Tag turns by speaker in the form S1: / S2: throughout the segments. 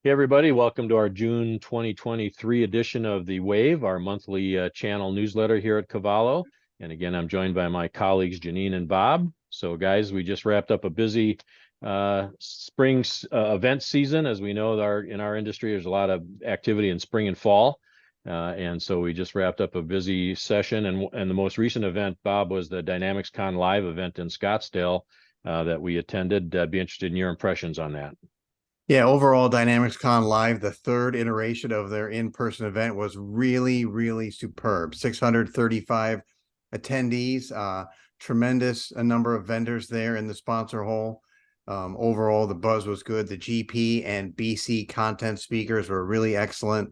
S1: Hey everybody, welcome to our June 2023 edition of The Wave, our monthly channel newsletter here at Cavallo. And again, I'm joined by my colleagues Janine and Bob. So guys, we just wrapped up a busy spring event season. As we know, in our industry, there's a lot of activity in spring and fall. And so we just wrapped up a busy session. And the most recent event, Bob, was the Dynamics Con Live event in Scottsdale that we attended. I'd be interested in your impressions on that.
S2: Yeah, overall, Dynamics Con Live, the third iteration of their in-person event, was really, really superb. 635 attendees, tremendous a number of vendors there in the sponsor hall. Overall, the buzz was good. The GP and BC content speakers were really excellent.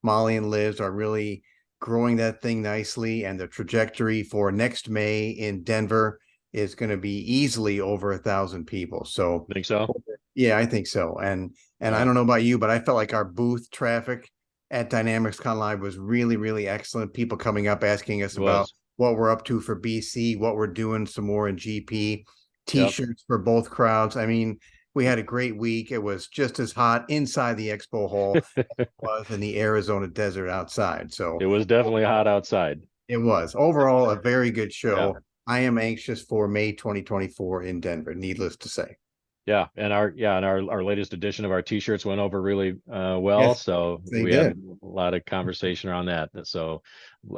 S2: Molly and Liz are really growing that thing nicely, and the trajectory for next May in Denver is going to be easily over 1,000 people. So,
S1: Think so?
S2: yeah, I think so. And I don't know about you, but I felt like our booth traffic at Dynamics Con Live was really, really excellent. People coming up asking us about what we're up to for BC, what we're doing some more in GP, t-shirts for both crowds. I mean, we had a great week. It was just as hot inside the expo hall as it was in the Arizona desert outside. So
S1: it was definitely hot outside.
S2: It was overall a very good show. Yeah. I am anxious for May 2024 in Denver, needless to say.
S1: Yeah, and our latest edition of our t-shirts went over really well.
S2: Yes,
S1: so we had a lot of conversation around that. So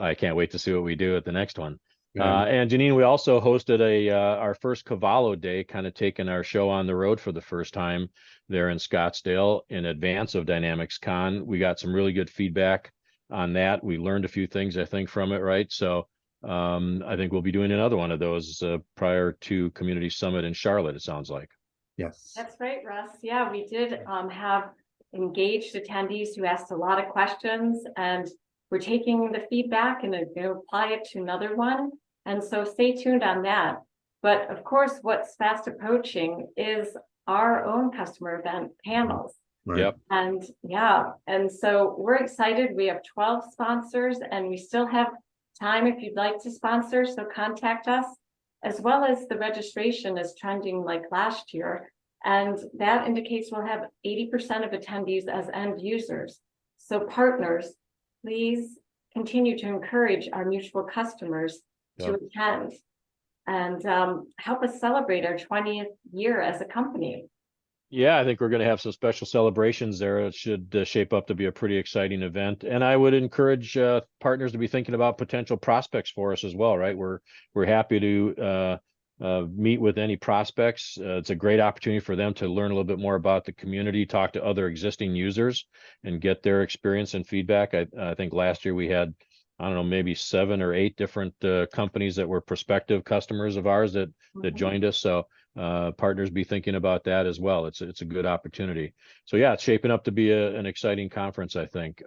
S1: I can't wait to see what we do at the next one. And Janine, we also hosted our first Cavallo Day, kind of taking our show on the road for the first time there in Scottsdale in advance of Dynamics Con. We got some really good feedback on that. We learned a few things, I think, from it, right? So I think we'll be doing another one of those prior to Community Summit in Charlotte, it sounds like.
S2: Yes.
S3: That's right, Russ. Yeah, we did have engaged attendees who asked a lot of questions, and we're taking the feedback and going to apply it to another one. And so stay tuned on that. But of course, what's fast approaching is our own customer event panels.
S2: Right.
S1: Yep.
S3: And yeah, and so we're excited. We have 12 sponsors and we still have time if you'd like to sponsor. So contact us. As well as the registration is trending like last year. And that indicates we'll have 80% of attendees as end users. So partners, please continue to encourage our mutual customers to attend and help us celebrate our 20th year as a company.
S1: Yeah, I think we're going to have some special celebrations there. It should shape up to be a pretty exciting event. And I would encourage partners to be thinking about potential prospects for us as well, right? We're happy to meet with any prospects. It's a great opportunity for them to learn a little bit more about the community, talk to other existing users and get their experience and feedback. I think last year we had, I don't know, maybe 7 or 8 different companies that were prospective customers of ours that joined us. So partners be thinking about that as well. It's a good opportunity. So yeah, it's shaping up to be an exciting conference, I think.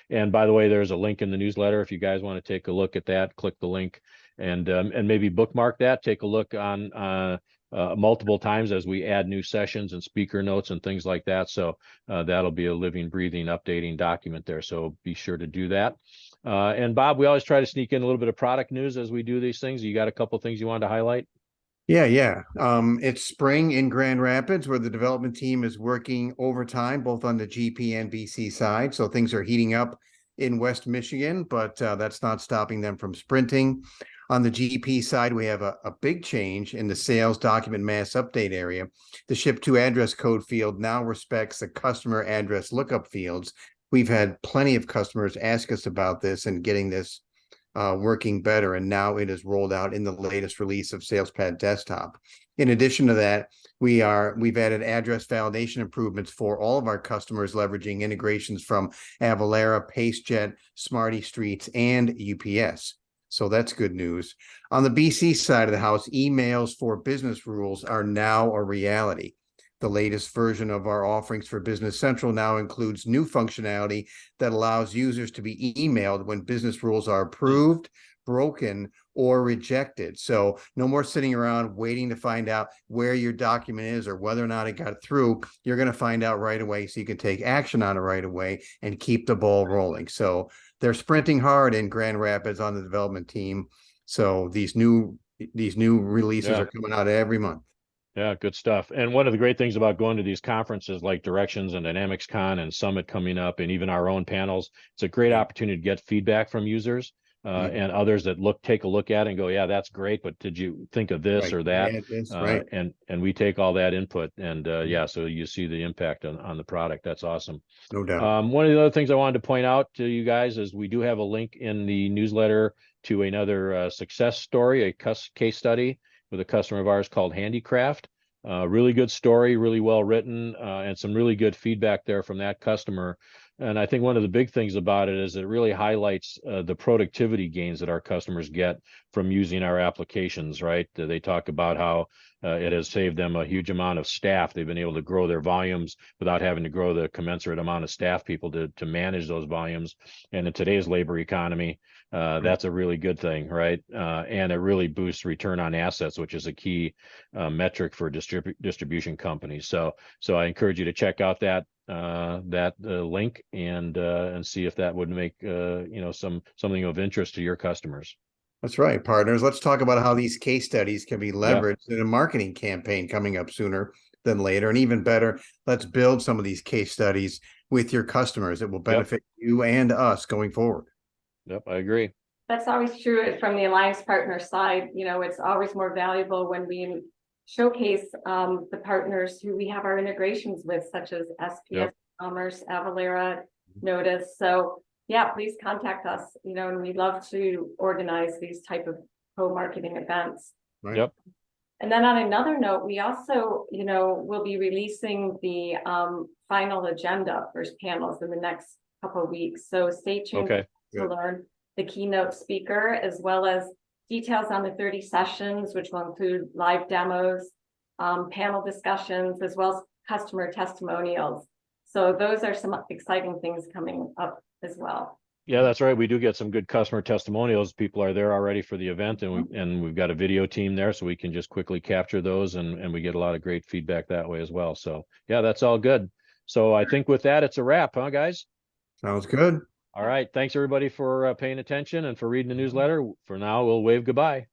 S1: And by the way, there's a link in the newsletter. If you guys want to take a look at that, click the link and maybe bookmark that, take a look on multiple times as we add new sessions and speaker notes and things like that. So that'll be a living, breathing, updating document there. So be sure to do that. And Bob, we always try to sneak in a little bit of product news as we do these things. You got a couple things you wanted to highlight?
S2: Yeah. It's spring in Grand Rapids where the development team is working overtime, both on the GP and BC side. So things are heating up in West Michigan, but that's not stopping them from sprinting. On the GP side, we have a big change in the sales document mass update area. The ship to address code field now respects the customer address lookup fields. We've had plenty of customers ask us about this and getting this working better, and now it is rolled out in the latest release of SalesPad Desktop. In addition to that, we've added address validation improvements for all of our customers, leveraging integrations from Avalara, PaceJet, Smarty Streets, and UPS. So that's good news. On the BC side of the house, emails for business rules are now a reality. The latest version of our offerings for Business Central now includes new functionality that allows users to be emailed when business rules are approved, broken, or rejected. So no more sitting around waiting to find out where your document is or whether or not it got through. You're going to find out right away so you can take action on it right away and keep the ball rolling. So they're sprinting hard in Grand Rapids on the development team. So these new releases are coming out every month.
S1: Yeah, good stuff. And one of the great things about going to these conferences like Directions and Dynamics Con and Summit coming up, and even our own panels, it's a great
S2: Yeah.
S1: opportunity to get feedback from users
S2: Mhm.
S1: and others that take a look at it and go, yeah, that's great, but did you think of this
S2: Right.
S1: or that?
S2: Add this, right.
S1: And we take all that input, and yeah, so you see the impact on the product. That's awesome.
S2: No doubt.
S1: One of the other things I wanted to point out to you guys is we do have a link in the newsletter to another success story, a case study with a customer of ours called Handicraft. Really good story, really well written, and some really good feedback there from that customer. And I think one of the big things about it is it really highlights the productivity gains that our customers get from using our applications, right? They talk about how it has saved them a huge amount of staff. They've been able to grow their volumes without having to grow the commensurate amount of staff people to manage those volumes. And in today's labor economy, that's a really good thing, right? And it really boosts return on assets, which is a key metric for distribution companies. So I encourage you to check out that link and see if that would make something of interest to your customers.
S2: That's right, partners. Let's talk about how these case studies can be
S1: Yeah.
S2: leveraged in a marketing campaign coming up sooner than later. And even better, let's build some of these case studies with your customers. It will benefit you and us going forward.
S1: Yep, I agree.
S3: That's always true from the alliance partner side. You know, it's always more valuable when we showcase the partners who we have our integrations with, such as SPS
S1: Yep.
S3: Commerce, Avalera, Notice. So yeah, please contact us, you know, and we'd love to organize these type of co-marketing events.
S2: Right.
S1: Yep.
S3: And then on another note, we also, you know, will be releasing the final agenda for panels in the next couple of weeks. So stay tuned
S1: Okay.
S3: to
S2: Good.
S3: learn the keynote speaker, as well as details on the 30 sessions, which will include live demos, panel discussions, as well as customer testimonials. So those are some exciting things coming up as well.
S1: Yeah, that's right. We do get some good customer testimonials. People are there already for the event, and we've got a video team there, so we can just quickly capture those, and we get a lot of great feedback that way as well. So yeah, that's all good. So I think with that, it's a wrap, huh, guys?
S2: Sounds good.
S1: All right. Thanks everybody for paying attention and for reading the newsletter. For now, we'll wave goodbye.